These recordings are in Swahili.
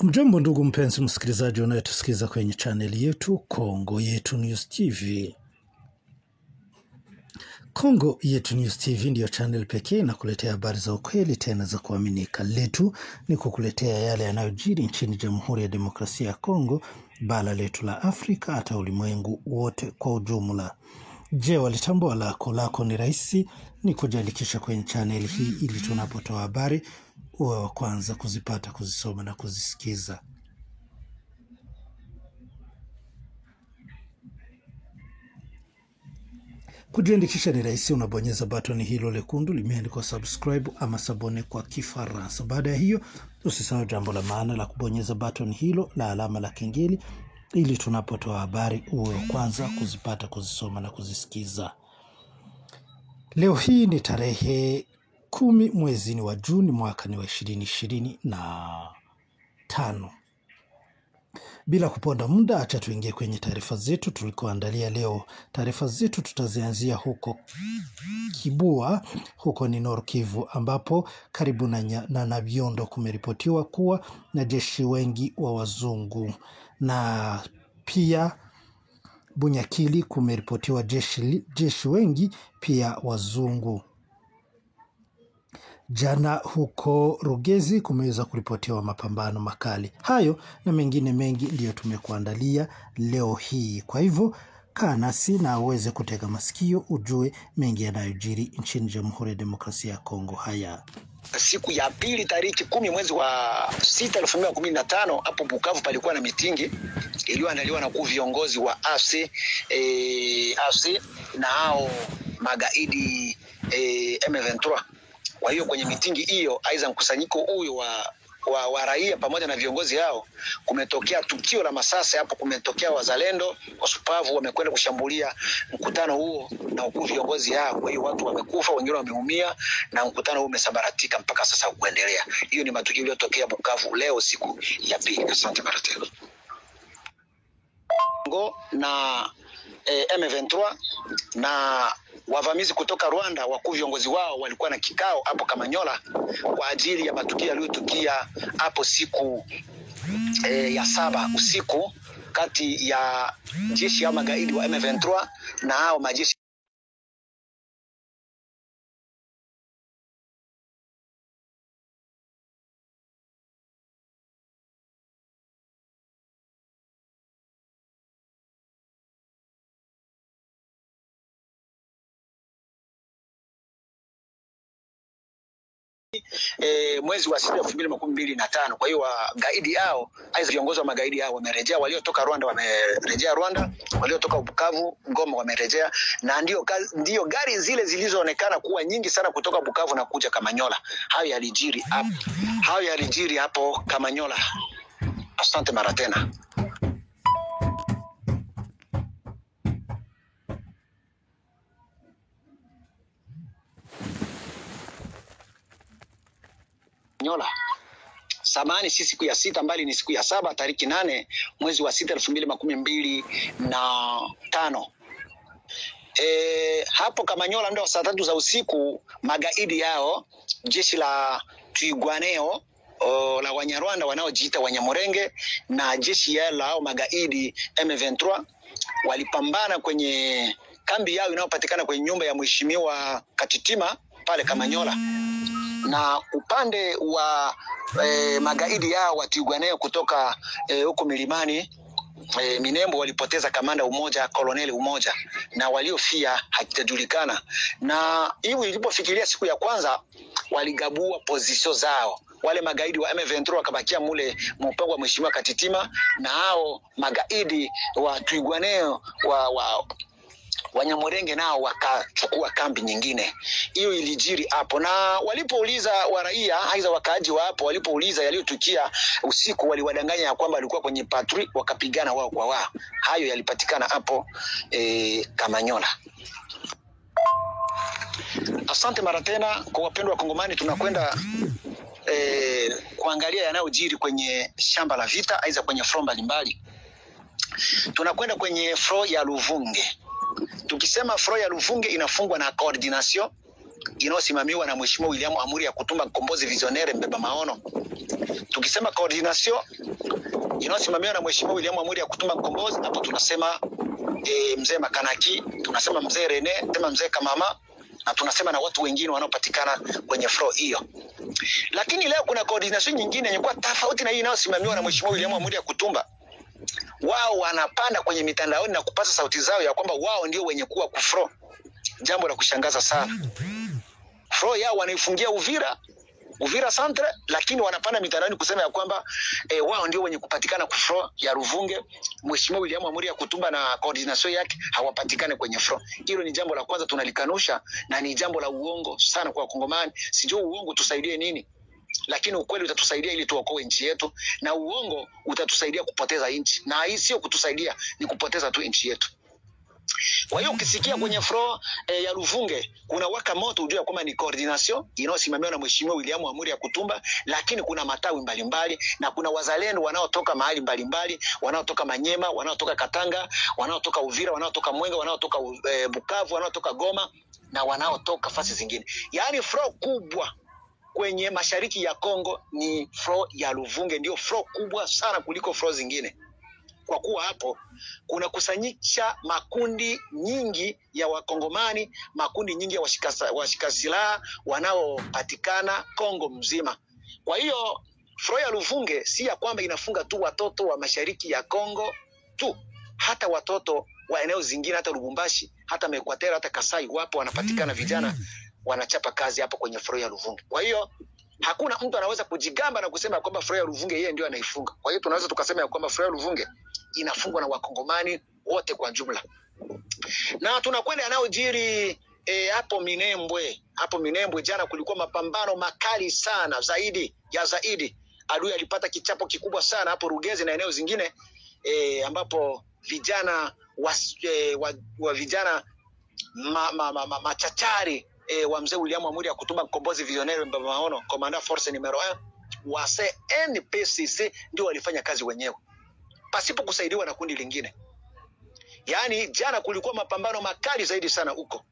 Mjambo ndugu mpenzi msikilizaji unayetusikiza kwenye channel yetu Kongo Yetu News TV. Kongo Yetu News TV ndiyo channel pekee na kuletea habari za ukweli tena za kuaminika. Letu ni kukuletea yale yanayojiri nchini Jamhuri ya Demokrasia ya Kongo, bara letu la Afrika, hata ulimwengu wote kwa ujumla. Je, walitambua lako ni rahisi ni kujiandikisha kwenye channel hii ili tunapotoa habari uwe wa kwanza kuzipata, kuzisoma na kuzisikiza. Kujiandikisha ni rahisi, unabonyeza button hilo lekundu limeandikwa subscribe ama sabone kwa Kifaransa. Baada ya hiyo, usisahau jambo la maana la kubonyeza button hilo la alama la kengele ili tunapotoa habari uwe wa kwanza kuzipata, kuzisoma na kuzisikiza. Leo hii ni tarehe 10 mwezi wa Juni mwaka ni wa 2025. Bila kuponda muda, acha tuingie kwenye taarifa zetu tulikoandalia leo. Taarifa zetu tutazianzia huko Kibua, huko ni Nord Kivu, ambapo karibu na Nabiondo kumeripotiwa kuwa na jeshi wengi wa wazungu, na pia Bunyakili kumeripotiwa jeshi wengi pia wazungu. Jana huko Rugezi kumeweza kuripotiwa mapambano makali. Hayo na mengine mengi ndiyo tumekuandalia leo hii. Kwa hivyo kaa nasi na uweze kutega masikio ujue mengi yanayojiri nchini Jamhuri ya Demokrasia ya Kongo. Haya, siku ya pili tariki 10 mwezi wa 6 2015 hapo Bukavu palikuwa na mitingi iliyoandaliwa na viongozi wa AFC na hao magaidi M23. Kwa hiyo kwenye mitingi hiyo, aidha mkusanyiko huyo wa raia pamoja na viongozi hao, kumetokea tukio la masasa hapo. Kumetokea wazalendo wasupavu wamekwenda kushambulia mkutano huo na viongozi hao. Kwa hiyo watu wamekufa, wengine wameumia, na mkutano huo umesambaratika mpaka sasa kuendelea. Hiyo ni matukio yaliyotokea Bukavu leo siku ya pili. Asante Maratelo. Na M23 na wavamizi kutoka Rwanda, wakuu viongozi wao walikuwa na kikao hapo Kamanyola kwa ajili ya matukio yaliyotukia hapo siku ya 7 usiku kati ya jeshi ya magaidi wa M23 na hao majeshi mwezi wa 6 2025. Kwa hiyo gaidi hao, aidha viongozi wa magaidi hao wamerejea, waliotoka Rwanda wamerejea Rwanda, waliotoka Bukavu, Goma wamerejea, na ndio gari zile zilizoonekana kuwa nyingi sana kutoka Bukavu na kuja Kamanyola. Hayo yalijiri hapo Kamanyola. Asante mara tena. Nyola. Samani si siku ya 6 mbali ni siku ya 7 tariki 8 mwezi wa 6 2025. Hapo Kamanyola ndio saa 3 za usiku magaidi yao jeshi la Twirwaneho la Wanyarwanda wanaojiita Wanyamurenge na jeshi lao magaidi M23 walipambana kwenye kambi yao inayopatikana kwenye nyumba ya mheshimiwa Katitima pale Kamanyola. Na upande wa magaidi yao wa Twirwaneho kutoka huko milimani Minembo walipoteza kamanda umoja, koloneli umoja, na waliofia hakijulikana. Na hiyo ilipofikiria siku ya kwanza waligabua pozisio zao. Wale magaidi wa M23 wakabakia mule mpango wa mheshimiwa Katitima, na hao magaidi wa Twirwaneho Wanyamurenge nao wakachukua kambi nyingine. Hiyo ilijiri hapo, na walipouliza waraia aidha wakaaji wa hapo, walipouliza yaliyotukia usiku, waliwadanganya ya kwamba walikuwa kwenye patrol, wakapigana wao kwa wao. Hayo yalipatikana hapo Kamanyola. Asante mara tena kwa wapendwa wa Kongomani. Tunakwenda kuangalia yanayojiri kwenye shamba la vita aidha kwenye front mbalimbali. Tunakwenda kwenye front ya Luvunge. Tukisema front ya Luvunge inafungwa na coordination inayosimamiwa na Mheshimiwa William Amuri Yakutumba Mkombozi Visionnaire mbeba maono. Tukisema coordination inayosimamiwa na Mheshimiwa William Amuri Yakutumba Mkombozi, hapo tunasema mzee Makanaki, tunasema mzee Rene, tunasema mzee Kamama, na tunasema na watu wengine wanaopatikana kwenye floor hiyo. Lakini leo kuna coordination nyingine yenye kwa tofauti na hii inayosimamiwa na Mheshimiwa William Amuri Yakutumba. Wao wanapanda kwenye mitandaoni na kupata sauti zao ya kwamba wao ndio wenye kuwa kufro. Jambo la kushangaza sana. Fro yao wanaifungia Uvira Centre, lakini wanapanda mitandaoni kusema ya kwamba wao ndio wenye kupatikana kufro ya Ruvunge. Mheshimiwa William Amuri Yakutumba na coordination yake hawapatikane kwenye fro. Hilo ni jambo la kwanza tunalikanusha, na ni jambo la uongo sana kwa Kongomani. Sijui uongo tusaidie nini, lakini ukweli utatusaidia ili tuokoe nchi yetu, na uongo utatusaidia kupoteza nchi, na hii sio kutusaidia, ni kupoteza tu nchi yetu. Kwa hiyo ukisikia kwenye floor ya Ruvunge kuna waka moto, ujue kwamba ni coordination inayosimamiwa na Mheshimiwa William Amuri Yakutumba, lakini kuna matawi mbalimbali na kuna wazalendo wanaotoka mahali mbalimbali, wanaotoka Manyema, wanaotoka Katanga, wanaotoka Uvira, wanaotoka Mwenga, wanaotoka Bukavu, wanaotoka Goma na wanaotoka fasi zingine. Yaani floor kubwa kwenye mashariki ya Kongo ni floor ya Ruvunge, ndio floor kubwa sana kuliko floor zingine. Kwa kuwa hapo kuna kusanyisha makundi nyingi ya Wakongomani, makundi nyingi ya washika silaha wanaopatikana Kongo mzima. Kwa hiyo floor ya Ruvunge si ya kwamba inafunga tu watoto wa mashariki ya Kongo tu, hata watoto wa eneo zingine, hata Lubumbashi, hata Mekwatera, hata Kasai wapo wanapatikana, vijana wanachapa kazi hapo kwenye floor ya Ruvunge. Kwa hiyo hakuna mtu anaweza kujigamba na kusema kwamba floor ya Ruvunge yeye ndio anaifunga. Kwa hiyo tunaweza tukasema kwamba floor ya Ruvunge inafungwa na Wakongomani wote kwa jumla. Na tunakwenda yanayojiri hapo Minembwe. Hapo Minembwe jana kulikuwa mapambano makali sana zaidi. Adui alipata kichapo kikubwa sana hapo Rugezi na eneo zingine ambapo vijana wa vijana machachari wa mzee William Amuri Yakutumba Mkombozi Visionnaire mbeba maono, Commandant Force numero 1 wa CNPCC ndio walifanya kazi wenyewe pasipo kusaidiwa na kundi lingine. Yaani jana kulikuwa mapambano makali zaidi sana huko,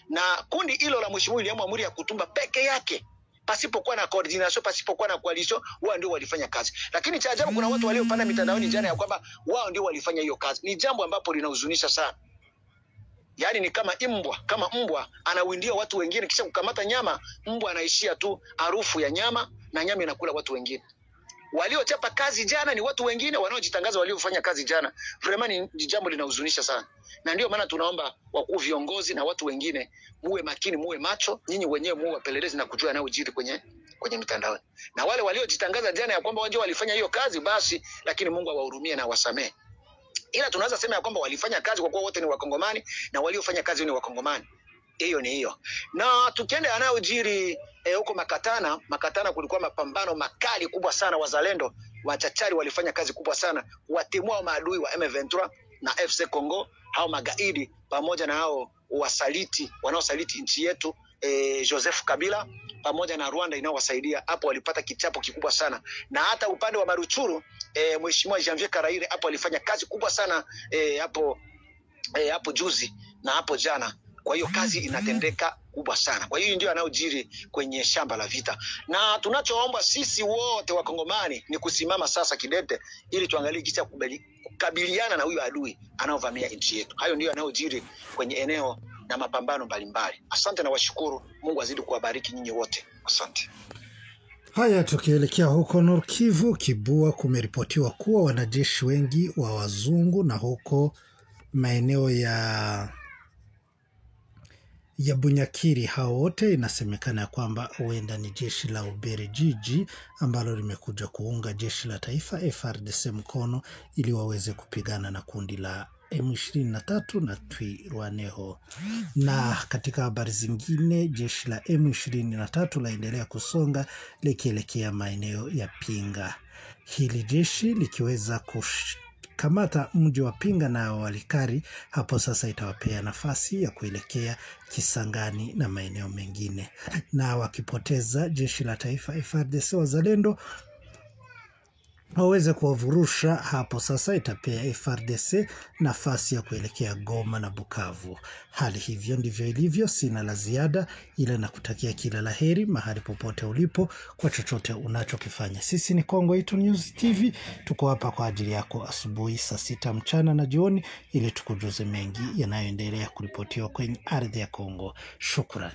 na kundi hilo la Mheshimiwa William Amuri Yakutumba peke yake, pasipokuwa na coordination, pasipokuwa na coalition, wao ndio walifanya kazi. Lakini cha ajabu kuna watu waliopanda mitandaoni jana ya kwamba wao ndio walifanya hiyo kazi. Ni jambo ambapo linahuzunisha sana. Yaani ni kama mbwa anawindia watu wengine, kisha kukamata nyama, mbwa anaishia tu harufu ya nyama na nyama inakula watu wengine. Waliochapa kazi jana ni watu wengine wanaojitangaza waliofanya kazi jana. Vraiment ni jambo linahuzunisha sana. Na ndio maana tunaomba wakuu viongozi na watu wengine muwe makini, muwe macho, nyinyi wenyewe muwe wapelelezi na kujua yanayojiri kwenye mitandao. Na wale waliojitangaza jana ya kwamba wao walifanya hiyo kazi basi, lakini Mungu awahurumie na wasamee. Ila tunaweza sema ya kwamba walifanya kazi kwa kuwa wote ni Wakongomani na waliofanya kazi ni Wakongomani. Hiyo ni hiyo. Na tukienda yanayojiri huko Makatana kulikuwa mapambano makali kubwa sana. Wazalendo wachachari walifanya kazi kubwa sana watimua maadui wa M23 na FC Congo, hao magaidi pamoja na hao wasaliti wanaosaliti nchi yetu, Joseph Kabila pamoja na Rwanda inaowasaidia. Hapo walipata kichapo kikubwa sana. Na hata upande wa Maruchuru Mheshimiwa Janvier Karaire hapo alifanya kazi kubwa sana hapo juzi na hapo jana. Kwa hiyo kazi inatendeka kubwa sana. Kwa hiyo ndio anayojiri kwenye shamba la vita. Na tunachoomba sisi wote Wakongomani ni kusimama sasa kidete ili tuangalie jinsi ya kukabiliana na huyo adui anaovamia nchi yetu. Hayo ndio yanayojiri kwenye eneo na mapambano mbalimbali. Asante na washukuru. Mungu azidi kuwabariki nyinyi wote. Asante. Haya, tukielekea huko Nord Kivu, Kibua, kumeripotiwa kuwa wanajeshi wengi wa wazungu na huko maeneo ya Bunyakiri, hao wote inasemekana kwamba huenda ni jeshi la Ubelgiji ambalo limekuja kuunga jeshi la taifa FARDC mkono ili waweze kupigana na kundi la M23 na Twirwaneho. Na katika habari zingine, jeshi la M23 laendelea kusonga likielekea maeneo ya Pinga. Hili jeshi likiweza kamata mji wa Pinga na Walikari, hapo sasa itawapea nafasi ya kuelekea Kisangani na maeneo mengine. Na wakipoteza jeshi la taifa FARDC, wazalendo waweze kuwavurusha hapo. Sasa itapea FARDC nafasi ya kuelekea Goma na Bukavu. Hali hivyo ndivyo ilivyo. Sina la ziada ila nakutakia kila laheri mahali popote ulipo kwa chochote unachokifanya. Sisi ni Kongo Yetu News TV, tuko hapa kwa ajili yako asubuhi, saa 6 mchana na jioni, ili tukujuze mengi yanayoendelea kuripotiwa kwenye ardhi ya Kongo. Shukrani.